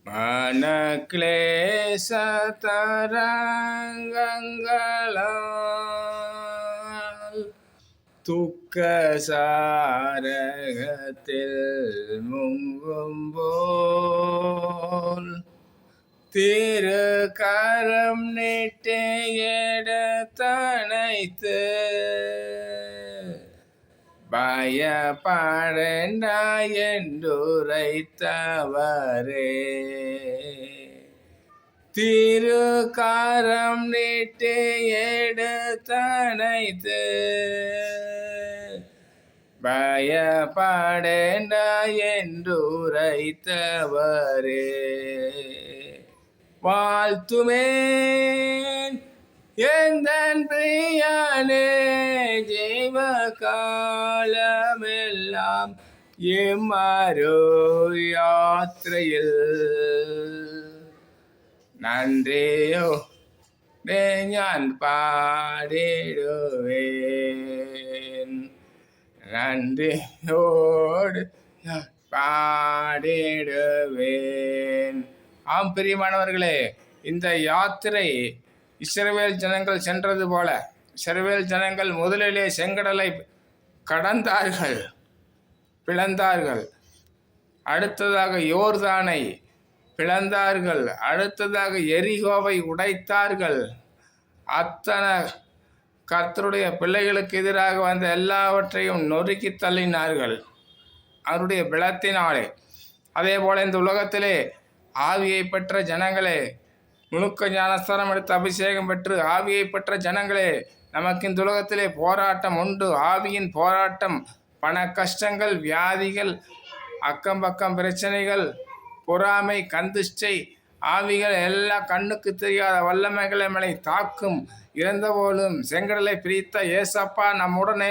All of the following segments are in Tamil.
மனக்லேசதரங்கங்களால் துக்க சாரகத்தில் முங்கும்போல் திரு கரம் நீட்டி எடுத்தணைத்து பயப்படேண்டா என்றுரைத்தவரே. திரு கரம் நீட்டி எடுத்தணைத்து பயப்படேண்டா என்றுரைத்தவரே. வாழ்த்துமேன் எந்தன் பிரியனே, ஜீவ காலமெல்லாம் எம்மரோ யாத்திரையில் நன்றியோ ഞാൻ പാടിടുവേൻ, நன்றியோடு நான் பாடிடுவேன். ஆம் பிரியமானவர்களே, இந்த யாத்திரை இஸ்ரவேல் ஜனங்கள் சென்றது போல, இஸ்ரவேல் ஜனங்கள் முதலிலே செங்கடலை கடந்தார்கள், பிளந்தார்கள். அடுத்ததாக யோர்தானை பிளந்தார்கள். அடுத்ததாக எரிகோவை உடைத்தார்கள். அத்தனை கர்த்தருடைய பிள்ளைகளுக்கு எதிராக வந்த எல்லாவற்றையும் நொறுக்கி தள்ளினார்கள் அவருடைய பலத்தினாலே. அதே போல இந்த உலகத்திலே ஆவியை பெற்ற ஜனங்களே, முழுக்க ஞானஸ்தானம் எடுத்து அபிஷேகம் பெற்று ஆவியை பெற்ற ஜனங்களே, நமக்கு இந்த உலகத்திலே போராட்டம் உண்டு. ஆவியின் போராட்டம், பண கஷ்டங்கள், வியாதிகள், அக்கம் பக்கம் பிரச்சனைகள், பொறாமை, கந்துஷ்டை ஆவிகள் எல்லாம் கண்ணுக்கு தெரியாத வல்லமைகளை மேலே தாக்கும். இறந்தபோலும் செங்கடலை பிரித்த ஏசப்பா நம்முடனே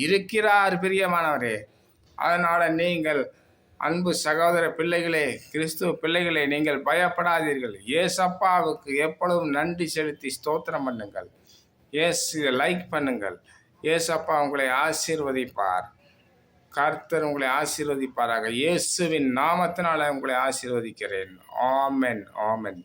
இருக்கிறார் பிரியமானவரே. அதனால் நீங்கள் அன்பு சகோதர பிள்ளைகளே, கிறிஸ்துவ பிள்ளைகளே, நீங்கள் பயப்படாதீர்கள். ஏசப்பாவுக்கு எப்பொழுதும் நன்றி செலுத்தி ஸ்தோத்திரம் பண்ணுங்கள். லைக் பண்ணுங்கள். ஏசப்பா உங்களை ஆசீர்வதிப்பார். கர்த்தர் உங்களை ஆசீர்வதிப்பாராக. இயேசுவின் நாமத்தினால உங்களை ஆசீர்வதிக்கிறேன். ஆமென், ஆமென்.